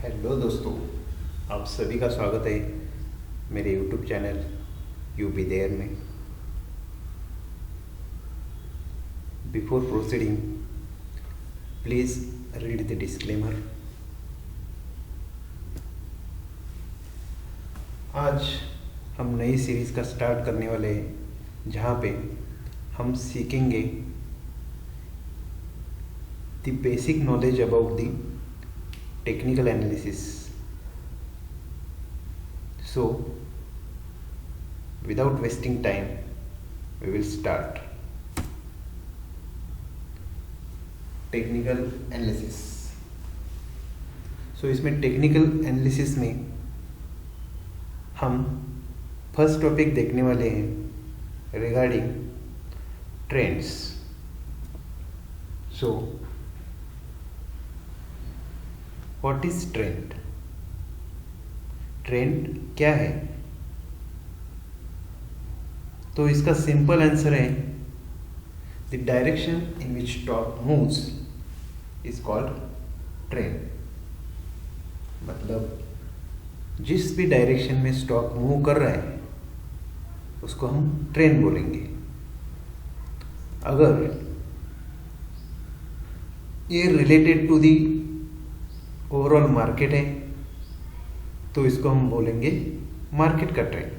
Hello दोस्तों, आप सभी का स्वागत है मेरे YouTube channel U B there में। Before proceeding, please read the disclaimer. आज हम नई सीरीज़ का स्टार्ट करने वाले हैं जहाँ पे हम सीखेंगे the basic knowledge about the technical analysis. So, without wasting time, we will start. Technical analysis. So इसमें टेक्निकल एनालिसिस में हम फर्स्ट टॉपिक देखने वाले हैं regarding trends. So what is trend? Trend क्या है? तो इसका सिंपल आंसर है the direction in which stock moves is called trend. मतलब जिस भी डायरेक्शन में स्टॉक मूव कर रहा है उसको हम ट्रेंड बोलेंगे। अगर ये related to the overall market है तो इसको हम बोलेंगे मार्केट का ट्रेंड।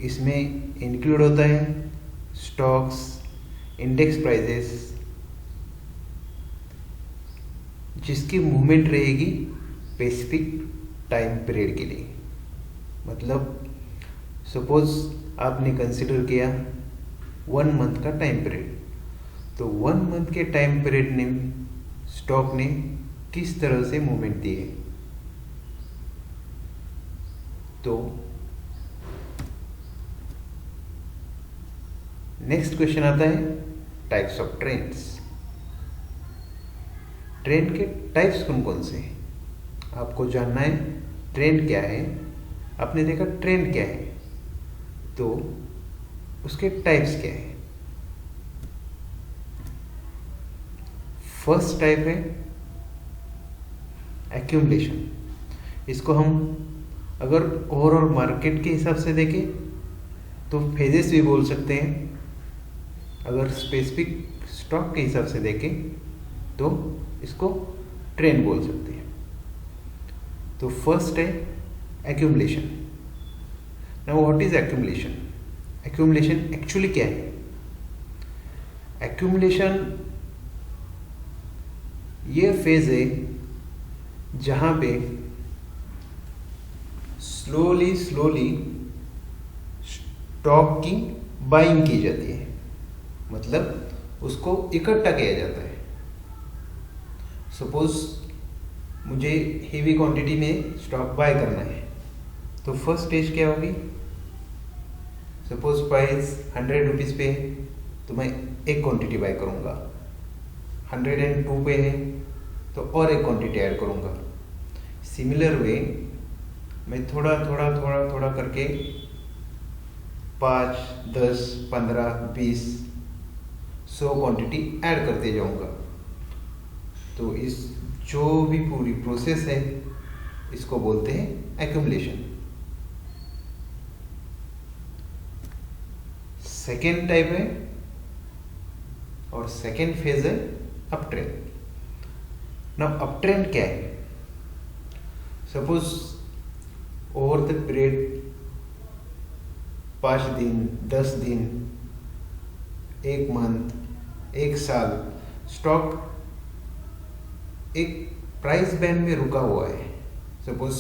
इसमें इंक्लूड होता है स्टॉक्स, इंडेक्स प्राइजेस, जिसकी मूवमेंट रहेगी स्पेसिफिक टाइम पीरियड के लिए। मतलब सपोज आपने कंसिडर किया 1 मंथ का टाइम पीरियड, तो 1 मंथ के टाइम पीरियड ने स्टॉक ने किस तरह से मूवमेंट दी है। तो नेक्स्ट क्वेश्चन आता है टाइप्स ऑफ ट्रेंड्स। ट्रेंड के टाइप्स कौन कौन से हैं आपको जानना है। ट्रेंड क्या है? आपने देखा ट्रेंड क्या है, तो उसके टाइप्स क्या है। फर्स्ट टाइप है एक्यूमुलेशन। इसको हम अगर ओवरऑल मार्केट के हिसाब से देखें तो फेजेस भी बोल सकते हैं। अगर स्पेसिफिक स्टॉक के हिसाब से देखें तो इसको ट्रेंड बोल सकते हैं। तो फर्स्ट है accumulation. Now what is accumulation? Accumulation actually क्या है? एक्यूमुलेशन ये फेज है जहां पे स्लोली स्टॉक की बाइंग की जाती है। मतलब उसको इकट्ठा किया जाता है। सपोज मुझे हेवी क्वांटिटी में स्टॉक बाय करना है, तो फर्स्ट स्टेज क्या होगी? सपोज प्राइस 100 रुपीज़ पे है तो मैं एक क्वांटिटी बाय करूँगा। 102 पे है तो और एक क्वांटिटी ऐड करूँगा। सिमिलर वे मैं थोड़ा करके 5, 10, 15, 20, 100 क्वांटिटी ऐड करते जाऊंगा। तो इस जो भी पूरी प्रोसेस है इसको बोलते हैं एक्यूमुलेशन। सेकेंड टाइप है और सेकेंड फेज है up trend. Now up trend क्या है? सपोज ओवर द पीरियड 5 दिन, 10 दिन, 1 मंथ, 1 साल स्टॉक एक प्राइस बैंड में रुका हुआ है। सपोज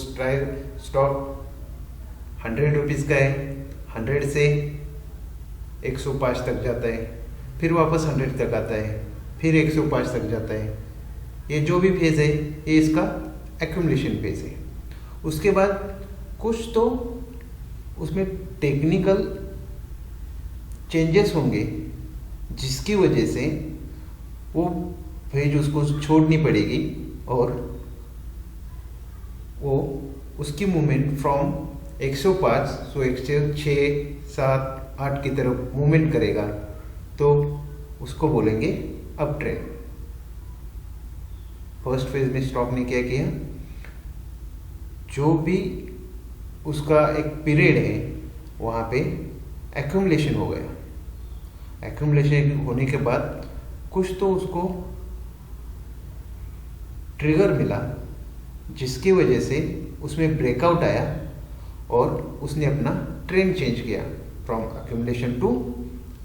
स्टॉक 100 रुपीज़ का है, 100 से 105 तक जाता है, फिर वापस 100 तक आता है, फिर 105 तक जाता है। ये जो भी फेज है ये इसका एक्यूमुलेशन फेज है। उसके बाद कुछ तो उसमें टेक्निकल चेंजेस होंगे जिसकी वजह से वो फेज उसको छोड़नी पड़ेगी और वो उसकी मूवमेंट फ्रॉम 105 सो 106, 7, 8 की तरफ मूवमेंट करेगा, तो उसको बोलेंगे अप ट्रेंड। फर्स्ट फेज में स्टॉक ने क्या किया, जो भी उसका एक पीरियड है वहाँ पे एक्यूमुलेशन हो गया। एक्यूमुलेशन होने के बाद कुछ तो उसको ट्रिगर मिला जिसकी वजह से उसमें ब्रेकआउट आया और उसने अपना ट्रेंड चेंज किया from accumulation to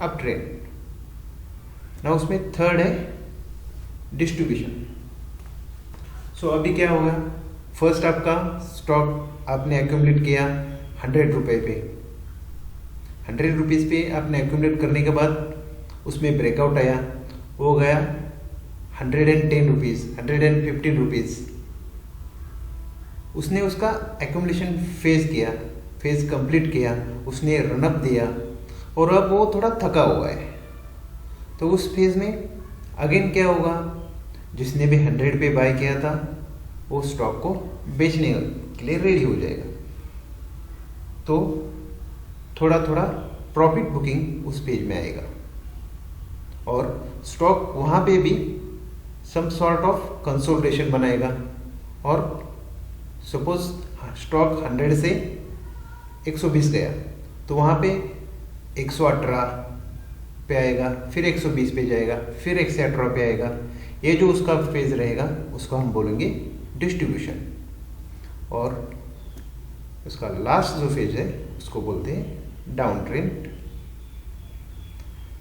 up trend. ना उसमें थर्ड है डिस्ट्रीब्यूशन। सो अभी क्या होगा, फर्स्ट आपका स्टॉक आपने एक्यूमुलेट किया 100 रुपये पे, 100 रुपीज़ पे आपने एक्यूमुलेट करने के बाद उसमें ब्रेकआउट आया, वो गया 110 रुपीज़, 115 रुपीज़। उसने उसका एक्यूमुलेशन फेज कंप्लीट किया, उसने रनअप दिया और अब वो थोड़ा थका हुआ है। तो उस फेज में अगेन क्या होगा, जिसने भी 100 पे बाय किया था वो स्टॉक को बेचने के लिए रेडी हो जाएगा। तो थोड़ा थोड़ा प्रॉफिट बुकिंग उस पेज में आएगा और स्टॉक वहाँ पे भी सम सॉर्ट ऑफ कंसोलिडेशन बनाएगा। और सपोज स्टॉक 100 से 120 गया तो वहाँ पे 118 पे आएगा, फिर 120 पे जाएगा, फिर 118 पे आएगा। ये जो उसका फेज रहेगा उसको हम बोलेंगे डिस्ट्रीब्यूशन। और उसका लास्ट जो फेज है उसको बोलते हैं डाउन ट्रेंड,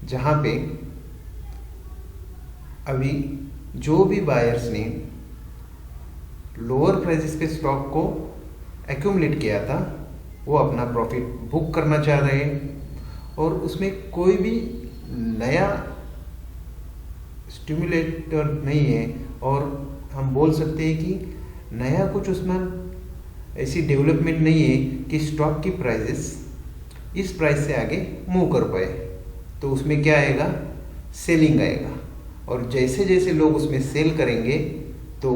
जहाँ पे अभी जो भी बायर्स ने लोअर प्राइसेस पे स्टॉक को एक्यूमुलेट किया था वो अपना प्रॉफिट बुक करना चाह रहे हैं और उसमें कोई भी नया स्टिमुलेटर नहीं है। और हम बोल सकते हैं कि नया कुछ उसमें ऐसी डेवलपमेंट नहीं है कि स्टॉक की प्राइसेस इस प्राइस से आगे मूव कर पाए। तो उसमें क्या आएगा, सेलिंग आएगा। और जैसे जैसे लोग उसमें सेल करेंगे तो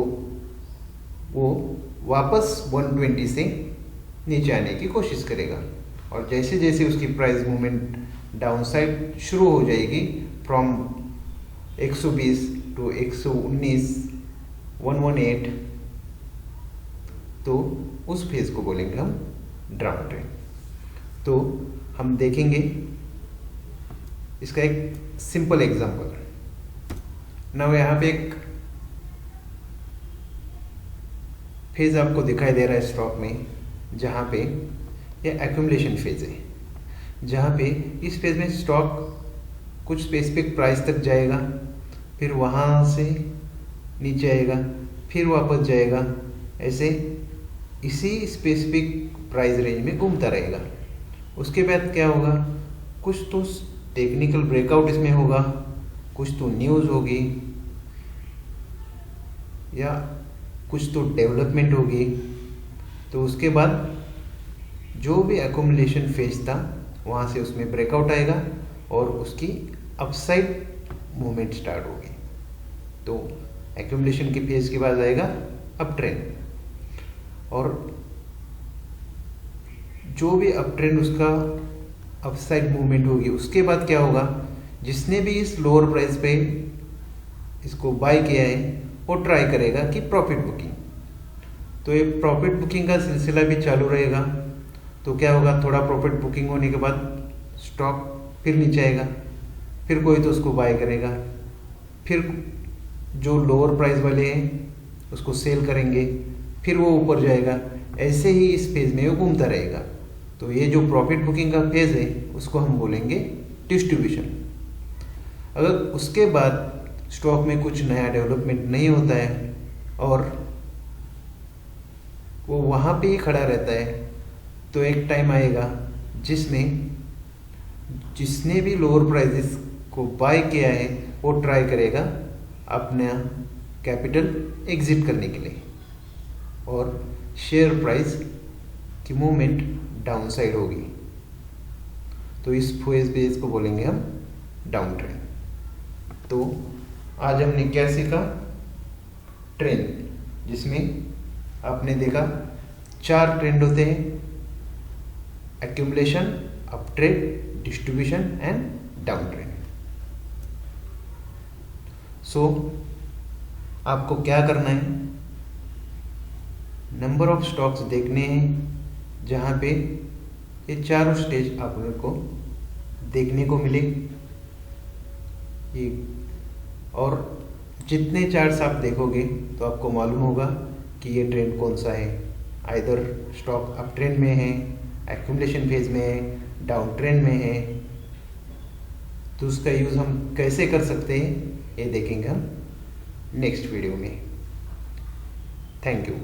वो वापस 120 से नीचे आने की कोशिश करेगा। और जैसे जैसे उसकी प्राइस मूवमेंट डाउन साइड शुरू हो जाएगी फ्रॉम 120 टू 119, 118, तो उस फेज को बोलेंगे हम डाउन ट्रेंड। तो हम देखेंगे इसका एक सिंपल एग्जांपल। नाउ यहाँ पे एक फेज आपको दिखाई दे रहा है स्टॉक में, जहाँ पे ये एक्यूमुलेशन फेज है, जहाँ पे इस फेज में स्टॉक कुछ स्पेसिफिक प्राइस तक जाएगा, फिर वहाँ से नीचे आएगा, फिर वापस जाएगा, ऐसे इसी स्पेसिफिक प्राइस रेंज में घूमता रहेगा। उसके बाद क्या होगा, कुछ तो टेक्निकल ब्रेकआउट इसमें होगा, कुछ तो न्यूज़ होगी या कुछ तो डेवलपमेंट होगी। तो उसके बाद जो भी एक्यूमुलेशन फेज था वहाँ से उसमें ब्रेकआउट आएगा और उसकी अपसाइड मूवमेंट स्टार्ट होगी। तो एक्यूमुलेशन के फेज के बाद आएगा अप ट्रेंड, और जो भी अप ट्रेंड उसका अपसाइड मूवमेंट होगी। उसके बाद क्या होगा, जिसने भी इस लोअर प्राइस पे इसको बाय किया है वो ट्राई करेगा कि प्रॉफिट बुकिंग। तो ये प्रॉफिट बुकिंग का सिलसिला भी चालू रहेगा। तो क्या होगा, थोड़ा प्रॉफिट बुकिंग होने के बाद स्टॉक फिर नीचे आएगा, फिर कोई तो उसको बाय करेगा, फिर जो लोअर प्राइस वाले हैं उसको सेल करेंगे, फिर वो ऊपर जाएगा। ऐसे ही इस फेज में वो घूमता रहेगा। तो ये जो प्रॉफिट बुकिंग का फेज है उसको हम बोलेंगे डिस्ट्रीब्यूशन। अगर उसके बाद स्टॉक में कुछ नया डेवलपमेंट नहीं होता है और वो वहाँ पे ही खड़ा रहता है, तो एक टाइम आएगा जिसमें जिसने भी लोअर प्राइसेस को बाय किया है वो ट्राई करेगा अपना कैपिटल एग्जिट करने के लिए, और शेयर प्राइस की मूवमेंट डाउन साइड होगी। तो इस फेज को बोलेंगे हम डाउन ट्रेंड। तो आज हमने क्या सीखा, ट्रेंड, जिसमें आपने देखा 4 ट्रेंड होते हैं, accumulation, up trend, distribution and down trend. So आपको क्या करना है, नंबर ऑफ स्टॉक्स देखने हैं जहाँ पे ये चारों स्टेज आप लोग को देखने को मिले। ये और जितने चार्ट्स आप देखोगे तो आपको मालूम होगा कि ये ट्रेंड कौन सा है, आइदर स्टॉक अप ट्रेंड में है, एक्यूमुलेशन फेज में है, डाउन ट्रेंड में है। तो उसका यूज़ हम कैसे कर सकते हैं ये देखेंगे हम नेक्स्ट वीडियो में। Thank you.